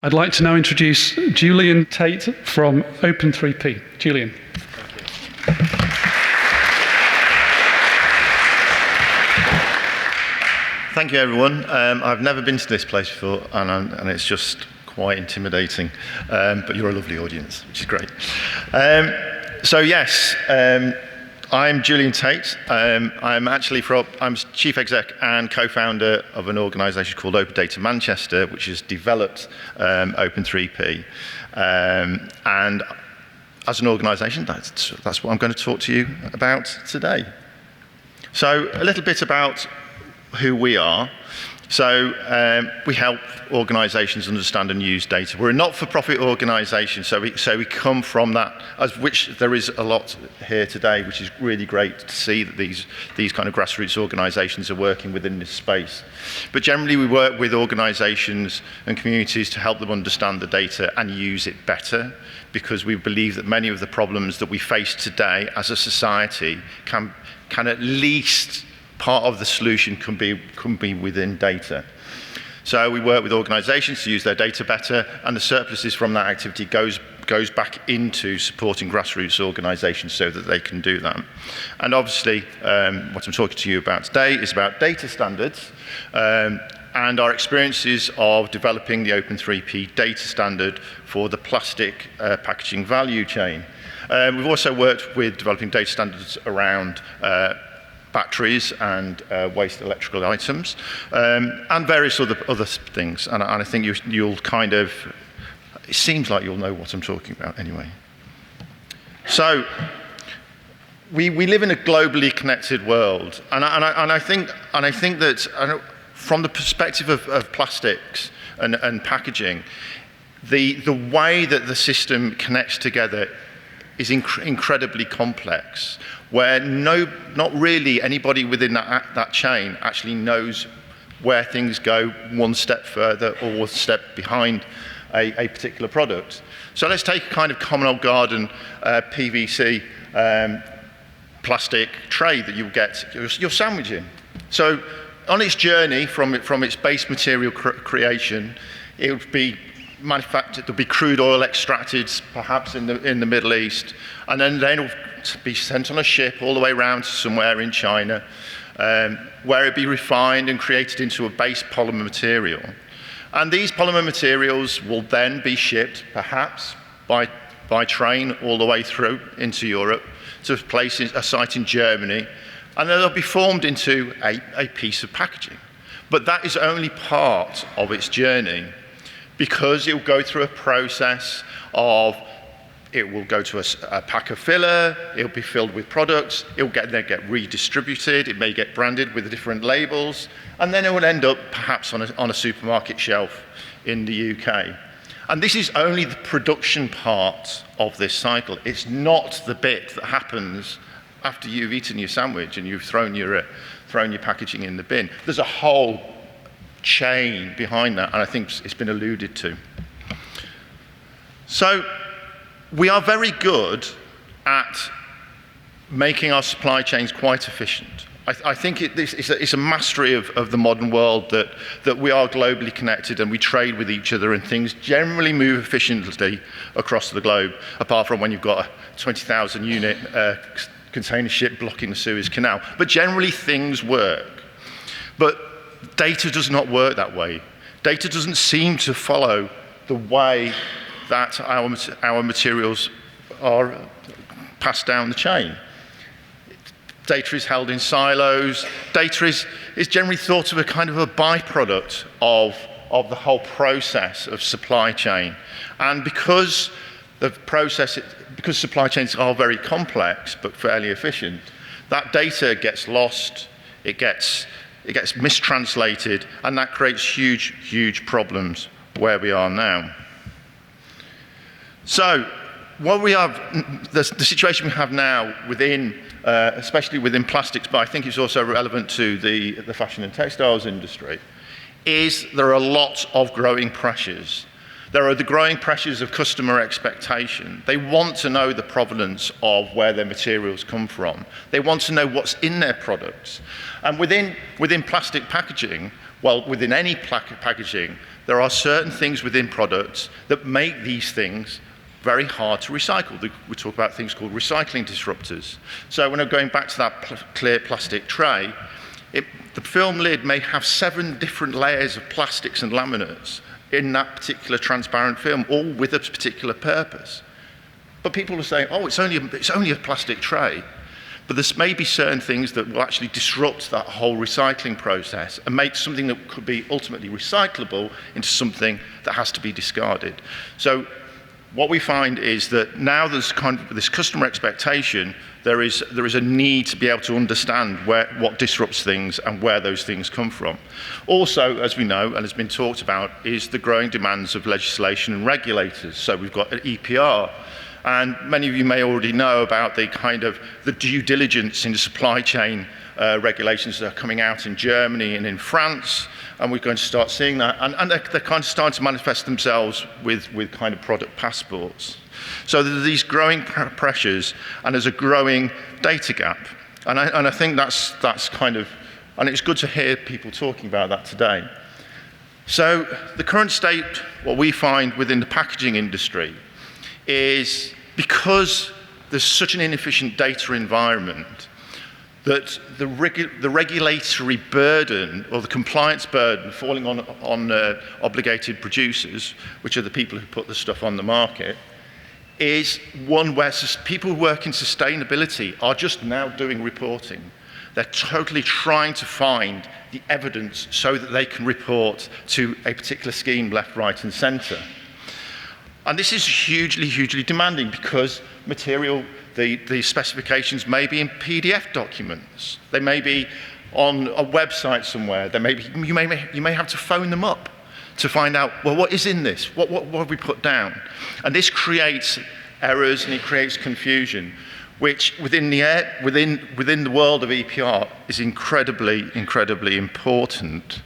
I'd like to now introduce Julian Tate from Open3P. Julian. Thank you, everyone. I've never been to this place before, and it's just quite intimidating. But you're a lovely audience, which is great. I'm Julian Tate. I'm chief exec and co-founder of an organisation called Open Data Manchester, which has developed Open3P. And as an organisation, that's what I'm going to talk to you about today. So a little bit about who we are. So we help organisations understand and use data. We're a not-for-profit organisation, so we come from that, as which there is a lot here today, which is really great to see that these kind of grassroots organisations are working within this space. But generally, we work with organisations and communities to help them understand the data and use it better, because we believe that many of the problems that we face today as a society can at least part of the solution can be within data. So we work with organisations to use their data better, and the surpluses from that activity goes back into supporting grassroots organisations so that they can do that. And obviously, what I'm talking to you about today is about data standards and our experiences of developing the Open3P data standard for the plastic packaging value chain. We've also worked with developing data standards around batteries and waste electrical items, and various other things. And I think you'll kind of, it seems like you'll know what I'm talking about anyway. So we live in a globally connected world, and I think that from the perspective of plastics and packaging, the way that the system connects together is incredibly complex, where not really anybody within that chain actually knows where things go one step further or one step behind a particular product. So let's take a kind of common old garden PVC plastic tray that you'll get your sandwich in. So on its journey from its base material creation, it would be manufactured, there'll be crude oil extracted, perhaps in the Middle East, and then it'll be sent on a ship all the way around to somewhere in China, where it'll be refined and created into a base polymer material. And these polymer materials will then be shipped, perhaps by train all the way through into Europe, to a site in Germany, and then they'll be formed into a piece of packaging. But that is only part of its journey, because it will go through a process of, it will go to a packer filler, it will be filled with products, it will get redistributed, it may get branded with different labels, and then it will end up perhaps on a supermarket shelf in the UK. And this is only the production part of this cycle. It's not the bit that happens after you've eaten your sandwich and you've thrown your packaging in the bin. There's a whole chain behind that, and I think it's been alluded to. So we are very good at making our supply chains quite efficient. I think it's a mastery of the modern world that we are globally connected and we trade with each other, and things generally move efficiently across the globe, apart from when you've got a 20,000 unit container ship blocking the Suez Canal. But generally things work. But data does not work that way. Data doesn't seem to follow the way that our materials are passed down the chain. Data is held in silos. Data is generally thought of a kind of a byproduct of the whole process of supply chain. And because supply chains are very complex but fairly efficient, that data gets lost, it gets mistranslated, and that creates huge problems where we are now. So what we have, the situation we have now within, especially within plastics, but I think it's also relevant to the fashion and textiles industry, is there are lots of growing pressures There are the growing pressures of customer expectation. They want to know the provenance of where their materials come from. They want to know what's in their products. And within plastic packaging, well, within any packaging, there are certain things within products that make these things very hard to recycle. We talk about things called recycling disruptors. So when I'm going back to that clear plastic tray, the film lid may have 7 different layers of plastics and laminates in that particular transparent film, all with a particular purpose. But people will say, oh, it's only a plastic tray. But there may be certain things that will actually disrupt that whole recycling process and make something that could be ultimately recyclable into something that has to be discarded. So what we find is that now there's kind of this customer expectation, there is a need to be able to understand what disrupts things and where those things come from. Also, as we know, and has been talked about, is the growing demands of legislation and regulators. So we've got an EPR, and many of you may already know about the due diligence in the supply chain regulations that are coming out in Germany and in France, and we're going to start seeing that, and they're kind of starting to manifest themselves with kind of product passports. So there are these growing pressures, and there's a growing data gap, and I think that's kind of, and it's good to hear people talking about that today. So the current state, what we find within the packaging industry, is because there's such an inefficient data environment, that the regulatory burden or the compliance burden falling on obligated producers, which are the people who put the stuff on the market, is one where people who work in sustainability are just now doing reporting. They're totally trying to find the evidence so that they can report to a particular scheme left, right, and centre. And this is hugely, hugely demanding because the specifications may be in PDF documents. They may be on a website somewhere. You may have to phone them up to find out, well, what is in this? What have we put down? And this creates errors and it creates confusion, which within the world of EPR is incredibly, incredibly important.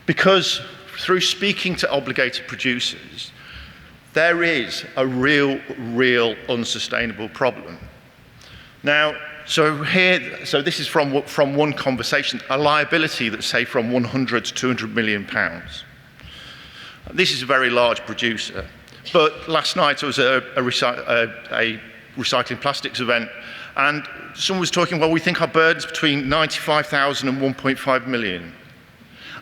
Because through speaking to obligated producers, there is a real unsustainable problem. Now, so this is from one conversation, a liability that's, say, from 100 to 200 million pounds. This is a very large producer. But last night I was at a recycling plastics event, and someone was talking, well, we think our burden's between 95,000 and 1.5 million.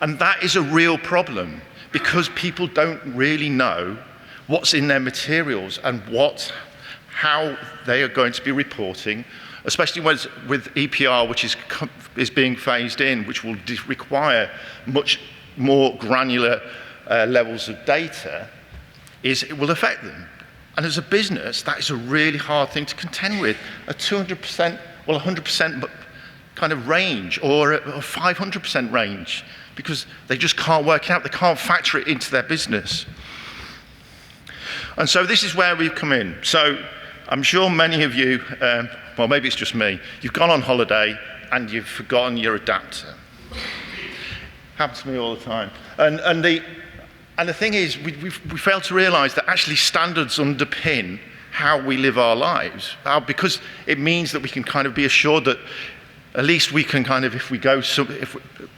And that is a real problem, because people don't really know what's in their materials and how they are going to be reporting, especially with EPR, which is being phased in, which will require much more granular levels of data, it will affect them. And as a business, that is a really hard thing to contend with. A 200%, well, 100% kind of range, or a 500% range, because they just can't work it out. They can't factor it into their business. And so this is where we've come in. So I'm sure many of you, well, maybe it's just me, you've gone on holiday and you've forgotten your adapter. Happens to me all the time. And the thing is, we fail to realise that actually standards underpin how we live our lives, because it means that we can kind of be assured that at least we can kind of, if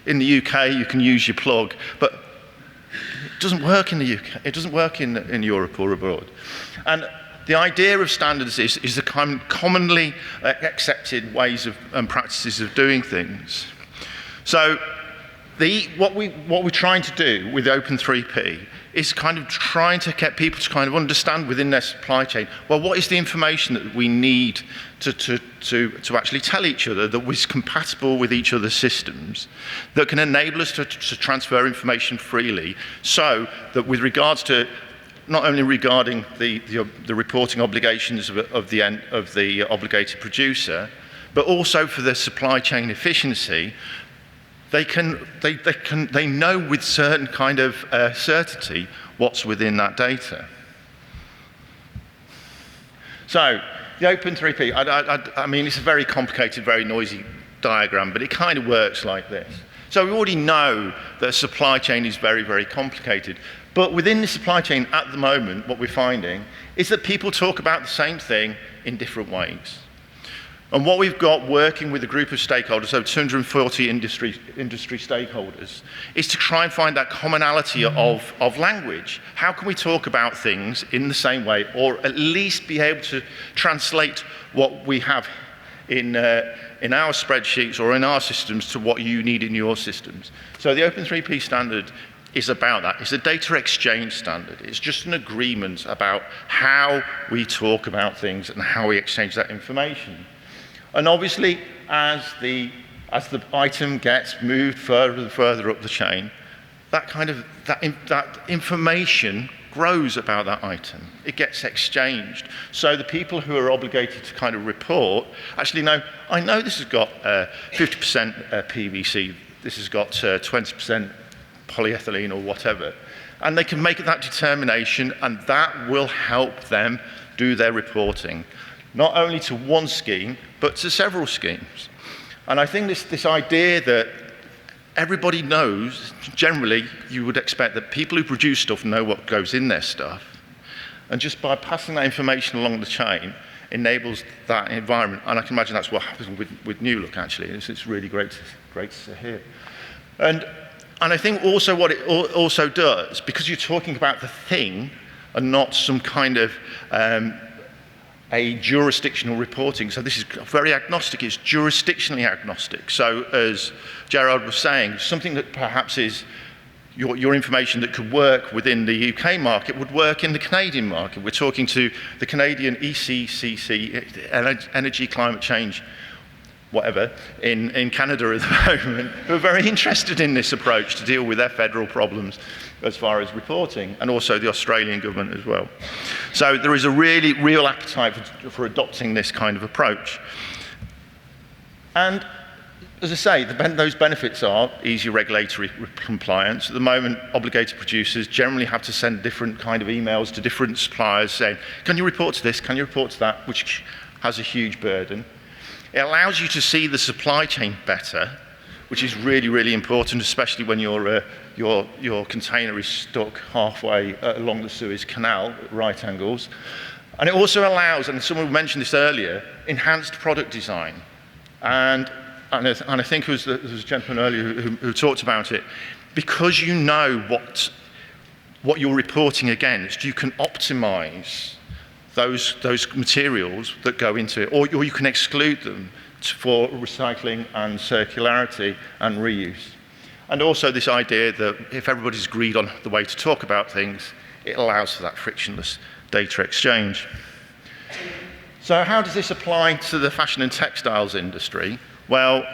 in the UK you can use your plug, but it doesn't work in the UK, it doesn't work in Europe or abroad. And the idea of standards is the kind of commonly accepted ways and practices of doing things. So what we're trying to do with Open 3P is kind of trying to get people to kind of understand within their supply chain, well, what is the information that we need to actually tell each other that is compatible with each other's systems, that can enable us to transfer information freely, so that with regards to not only regarding the reporting obligations of the obligated producer, but also for the supply chain efficiency, they know with certain kind of certainty what's within that data. So the Open 3P, I mean, it's a very complicated, very noisy diagram, but it kind of works like this. So we already know that supply chain is very, very complicated. But within the supply chain at the moment, what we're finding is that people talk about the same thing in different ways. And what we've got working with a group of stakeholders, so 240 industry stakeholders, is to try and find that commonality of language. How can we talk about things in the same way, or at least be able to translate what we have in our spreadsheets or in our systems to what you need in your systems? So the Open 3P standard is about that. It's a data exchange standard. It's just an agreement about how we talk about things and how we exchange that information. And obviously, as the item gets moved further and further up the chain, that information grows about that item. It gets exchanged. So the people who are obligated to kind of report actually know, I know this has got 50% PVC, this has got 20% polyethylene or whatever. And they can make that determination, and that will help them do their reporting, not only to one scheme, but to several schemes. And I think this idea that everybody knows, generally, you would expect that people who produce stuff know what goes in their stuff. And just by passing that information along the chain enables that environment. And I can imagine that's what happens with New Look, actually. It's really great to hear. And I think also what it also does, because you're talking about the thing and not some kind of a jurisdictional reporting. So this is very agnostic, it's jurisdictionally agnostic. So as Gerard was saying, something that perhaps is your information that could work within the UK market would work in the Canadian market. We're talking to the Canadian ECCC, Energy Climate Change, whatever, in Canada at the moment, who are very interested in this approach to deal with their federal problems as far as reporting, and also the Australian government as well. So there is a really real appetite for adopting this kind of approach. And as I say, those benefits are easier regulatory compliance. At the moment, obligated producers generally have to send different kind of emails to different suppliers saying, can you report to this, can you report to that, which has a huge burden. It allows you to see the supply chain better, which is really, really important, especially when your container is stuck halfway along the Suez Canal at right angles. And it also allows, and someone mentioned this earlier, enhanced product design. And I think there was a gentleman earlier who talked about it. Because you know what you're reporting against, you can optimize those materials that go into it, or you can exclude them for recycling and circularity and reuse. And also this idea that if everybody's agreed on the way to talk about things, it allows for that frictionless data exchange. So how does this apply to the fashion and textiles industry? Well,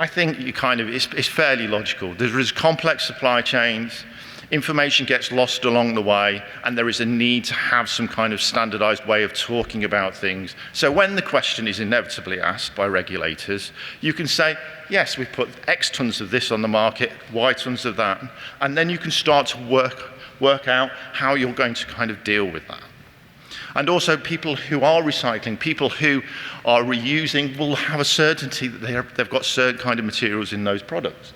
I think it's fairly logical. There is complex supply chains, information gets lost along the way, and there is a need to have some kind of standardized way of talking about things. So when the question is inevitably asked by regulators, you can say, yes, we've put X tons of this on the market, Y tons of that, and then you can start to work out how you're going to kind of deal with that. And also people who are recycling, people who are reusing will have a certainty that they've got certain kind of materials in those products.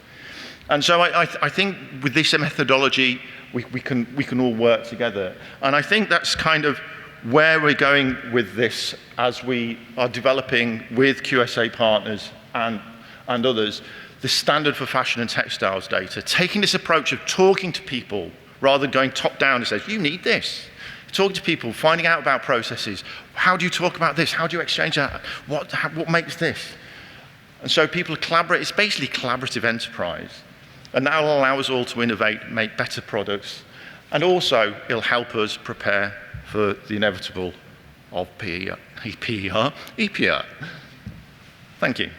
And so I think with this methodology, we can all work together. And I think that's kind of where we're going with this as we are developing with QSA partners and others, the standard for fashion and textiles data, taking this approach of talking to people rather than going top down and saying, you need this. Talking to people, finding out about processes. How do you talk about this? How do you exchange that? What makes this? And so people collaborate. It's basically collaborative enterprise. And that will allow us all to innovate, make better products. And also, it'll help us prepare for the inevitable of EPR. Thank you.